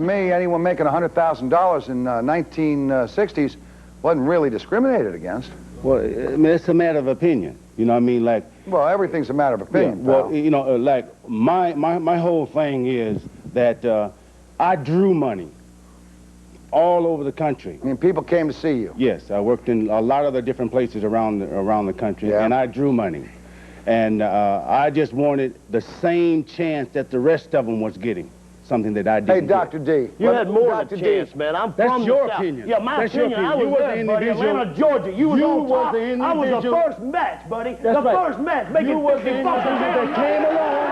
Me, anyone making $100,000 in 1960s wasn't really discriminated against. Well, I mean, it's a matter of opinion. You know what I mean? Like, well, everything's a matter of opinion. Yeah, well, you know, like my whole thing is that I drew money all over the country. I mean, people came to see you. Yes, I worked in a lot of the different places around the country, yeah. And I drew money, and I just wanted the same chance that the rest of them was getting. Something that I didn't. Hey, Dr. D. You had more than a chance, man. I'm from your the South. opinion. Yeah, my That's opinion. your I was opinion. there, buddy. Atlanta, Georgia. You was on top. I was the first match, buddy. That's the right. first match. Making you was the 50 bucks individual that came along.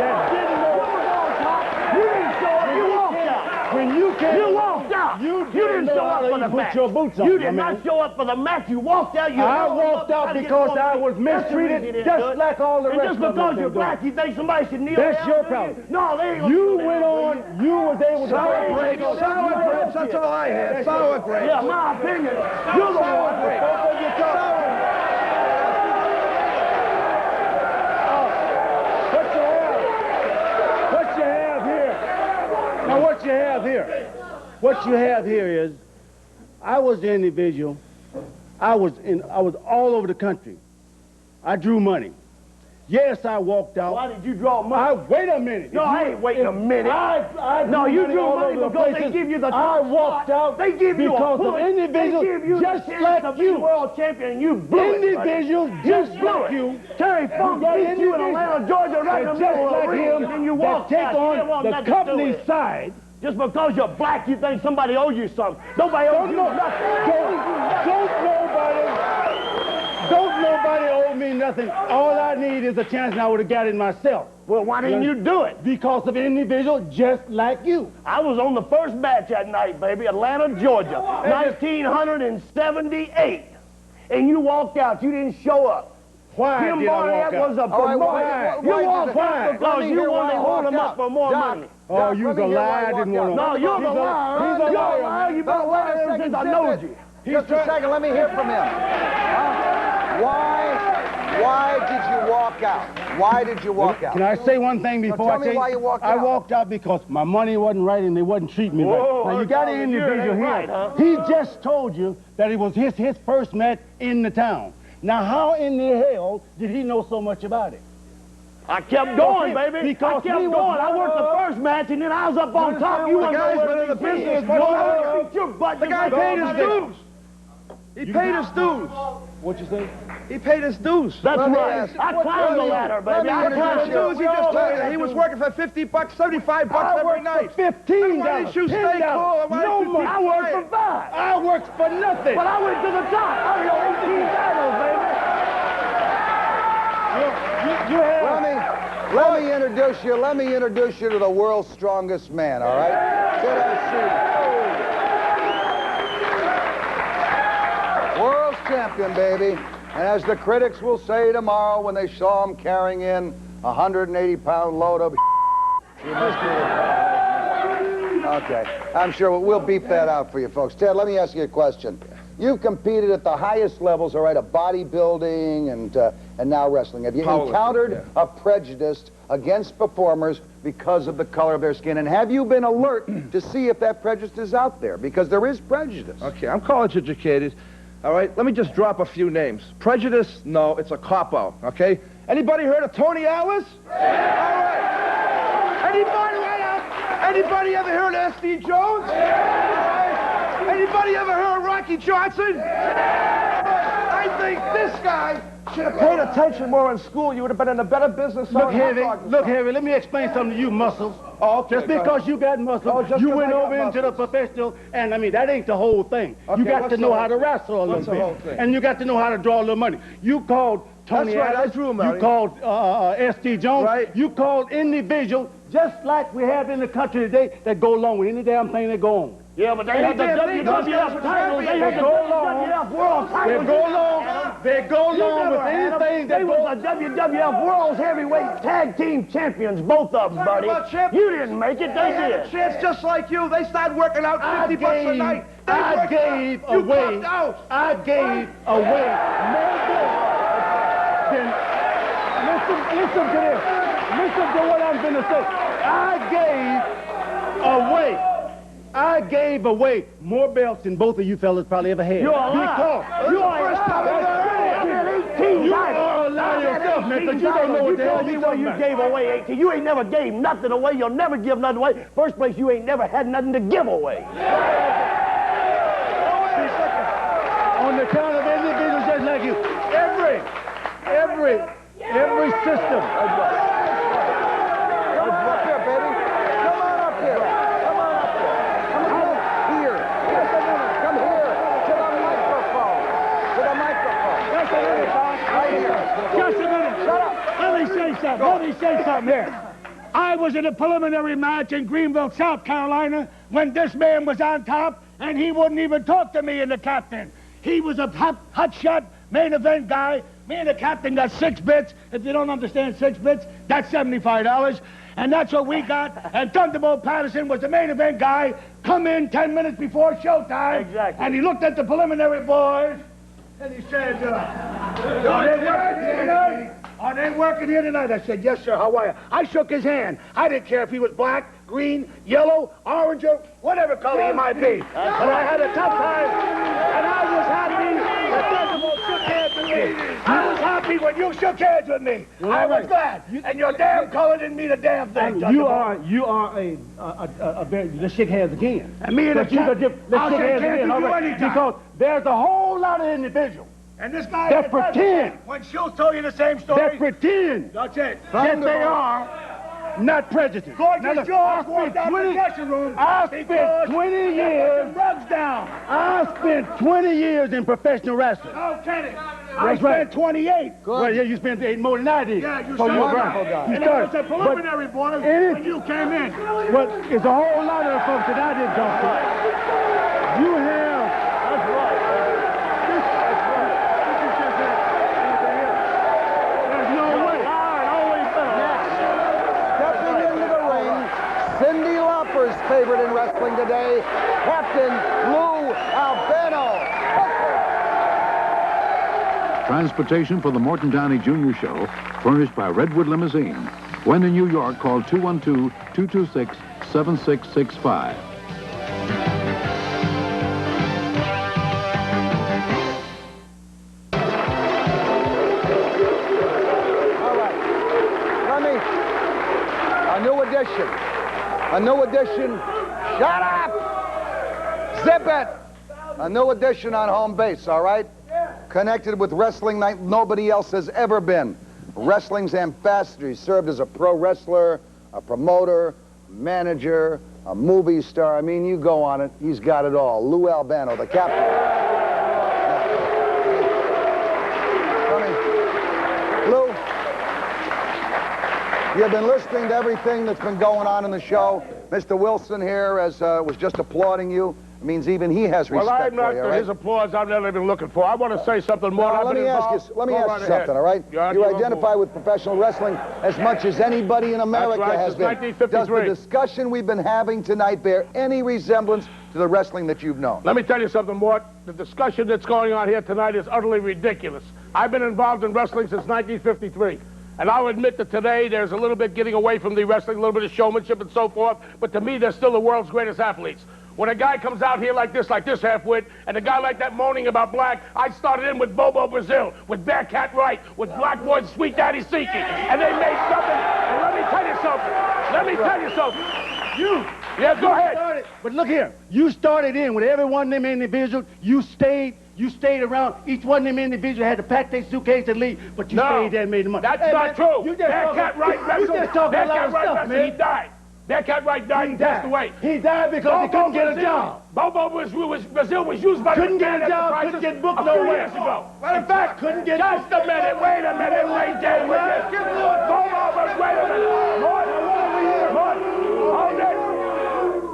That didn't know. You was on top. You didn't show up. You walked out. When you came, you walked out. You didn't show up for the match. Put your boots on. You did not show up for the match. You walked out. I walked out because I was mistreated, just like all the rest of them. And just because you're black, you think somebody should kneel down? That's your problem. No, they ain't. You went on. You was able to. Sour grapes. Sour grapes. That's all I had. Sour grapes. Yeah, my opinion. You're the one. What you have here is, I was the individual. I was all over the country. I drew money. Yes, I walked out. Why did you draw money? Wait a minute. No, I ain't waiting a minute. No, you drew money because they give you the top I walked out. They give you because of individuals they give you just the chance like to be you. world champion, and you blew individuals it, just you blew like it. you. Terry Funk beat you in Atlanta, Georgia, right in the middle of the ring, and you walked take out. on the company's side. Just because you're black, you think somebody owes you something. Nobody owes you nothing. Don't nobody owe me nothing. All I need is a chance, and I would have got it myself. Well, why didn't you do it? Because of an individual just like you. I was on the first match that night, baby, Atlanta, Georgia, 1978. And you walked out. You didn't show up. Why Jim did I walk out? was a promoter. You walked out because you wanted to hold him up for more money. Oh, you was a liar. I didn't want to. No, you're the liar. He's a liar. You've been a liar ever since I knowed you. Just a second, let me hear from him. Why did you walk out? Why did you walk out? Can I say one thing before tell me why you walked out? I walked out because my money wasn't right and they wasn't treating me right. Now, you got an individual here. Right, huh? He just told you that it was his first match in the town. Now, how in the hell did he know so much about it? I kept going, baby. Because I kept going. I worked the first match, and then I was up on top. You the guy's been in the business for the guy paid his dues. He paid his dues. What'd you say? He paid his dues. That's right. I climbed the ladder, baby. I climbed the dues. He just told you that he was working for 50 bucks, 75 bucks every night. $15. Why didn't you stay cool? No money. I worked for 5. I worked for nothing. But I went to the top. I was 18 titles, baby. You have. Let me introduce you to the world's strongest man, all right? Sit our seat. World's champion, baby. And as the critics will say tomorrow when they saw him carrying in a 180-pound load of Okay, I'm sure we'll beep that out for you folks. Ted, let me ask you a question. You've competed at the highest levels, all right, of bodybuilding and now wrestling. Have you encountered a prejudice against performers because of the color of their skin? And have you been alert to see if that prejudice is out there? Because there is prejudice. Okay, I'm college educated. All right, let me just drop a few names. Prejudice, no, it's a cop-out, okay? Anybody heard of Tony Atlas? Yeah. All right. Anybody ever heard of S.D. Jones? Yeah. Anybody ever heard of Rocky Johnson? Yeah. I think this guy should have paid attention more in school. You would have been in a better business. Look, Harry, let me explain something to you, muscles. Oh, okay, just because you got muscles, you went over into the professional, and I mean, that ain't the whole thing. Okay, you got to know how to wrestle a little bit. And you got to know how to draw a little money. You called Tony Adams, I drew him you called S.D. Jones, you called individuals, just like we have in the country today, that go along with any damn thing that go on. Yeah, but they had the WWF titles. They had the WWF World titles. They go along with anything that They were the WWF World Heavyweight Tag Team Champions, both of them, buddy. You didn't make it, they did. A chance just like you. They started working out 50 bucks a night. I gave away more than... Listen to this. Listen to what I'm going to say. I gave away. I gave away more belts than both of you fellas probably ever had. You're a liar. You are a liar. You are a liar yourself, man, because you don't know what the hell you're talking about. You gave away 18. You ain't never gave nothing away. You'll never give nothing away. First place, you ain't never had nothing to give away. On the count of individuals just like you, every system. Just a minute. Shut up. Let me say something here. I was in a preliminary match in Greenville, South Carolina, when this man was on top, and he wouldn't even talk to me and the captain. He was a hot shot main event guy. Me and the captain got 6 bits. If you don't understand 6 bits, that's $75. And that's what we got. And Thunderbolt Patterson was the main event guy. Come in 10 minutes before showtime. Exactly. And he looked at the preliminary boys, and he said, are they working here tonight? I said, yes, sir, how are you? I shook his hand. I didn't care if he was black, green, yellow, orange, or whatever color he might be. But I had a tough time, and I was happy that Thunderbolt shook hands with me. I was happy when you shook hands with me. I was glad. And your damn color didn't mean a damn thing, Thunderbolt. You are a very, let's shake hands again. And me and the captain, let's shake hands again, all right? Because there's a whole lot of individuals and this guy that pretend. When she'll tell you the same story. That pretend. That's it. That they are not prejudiced. Gorgeous George walked out the dressing room. I spent 20 years. Rugs down. I spent 20 years in professional wrestling. No kidding. I spent 28. Well, yeah, you spent 8 more than I did. Yeah, you so started. You're right. And it was a preliminary, boy, when you came in. Well, it's a whole lot of folks that I didn't talk to. You have. That's right. There's no way. Stepping into the ring, Cyndi Lauper's favorite in wrestling today, Captain Lou Albano. Transportation for the Morton Downey Jr. Show, furnished by Redwood Limousine. When in New York, call 212-226-7665. All right. A new edition. Shut up! Zip it! A new edition on home base, all right? Connected with wrestling like nobody else has ever been. Wrestling's ambassador. He served as a pro wrestler, a promoter, manager, a movie star. I mean, you go on it. He's got it all. Lou Albano, the captain. Lou, you've been listening to everything that's been going on in the show. Mr. Wilson here was just applauding you. It means even he has respect well, I'm not for you, for right? his applause. I'm not even looking for. I want to say something more. No, let me ask you something, all right? You identify with professional wrestling as much as anybody in America has been. 1953. Does the discussion we've been having tonight bear any resemblance to the wrestling that you've known? Let me tell you something, Mort. The discussion that's going on here tonight is utterly ridiculous. I've been involved in wrestling since 1953. And I'll admit that today there's a little bit getting away from the wrestling, a little bit of showmanship and so forth, but to me, they're still the world's greatest athletes. When a guy comes out here like this half-wit, and a guy like that moaning about black, I started in with Bobo Brazil, with Bearcat Wright, with Black Boy Sweet Daddy Siki, and they made something. And let me tell you something. Yeah, go ahead. But look here, you started in with every one of them individuals. You stayed around. Each one of them individuals had to pack their suitcase and leave, but you stayed there and made the money. That's not true. Bearcat Wright wrestled. You just talking a lot of stuff, man. He died. Bearcat Wright died and passed away. He died because he couldn't get a job. Bobo Brazil was used by couldn't get a job, couldn't get booked nowhere. Years ago. In fact, couldn't get just a minute, wait a minute, wait a minute. Bobo Brazil, wait a minute.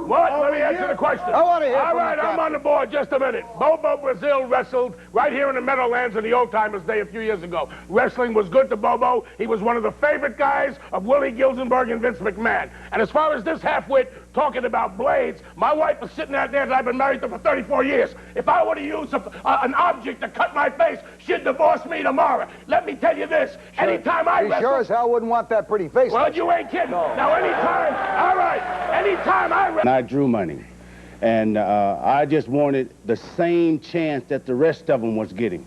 What? Let me answer the question. I want to hear All right, I'm on the board. Just a minute. Bobo Brazil wrestled right here in the Meadowlands in the Old Timers Day a few years ago. Wrestling was good to Bobo. He was one of the favorite guys of Willie Gilzenberg and Vince McMahon. And as far as this half-wit, talking about blades. My wife was sitting out there, and I've been married to her for 34 years. If I were to use an object to cut my face, she'd divorce me tomorrow. Let me tell you this. Anytime I wrestle... She sure as hell wouldn't want that pretty face. Well, you ain't kidding. No. Now, anytime... All right. Anytime I wrestle... And I drew money. And I just wanted the same chance that the rest of them was getting.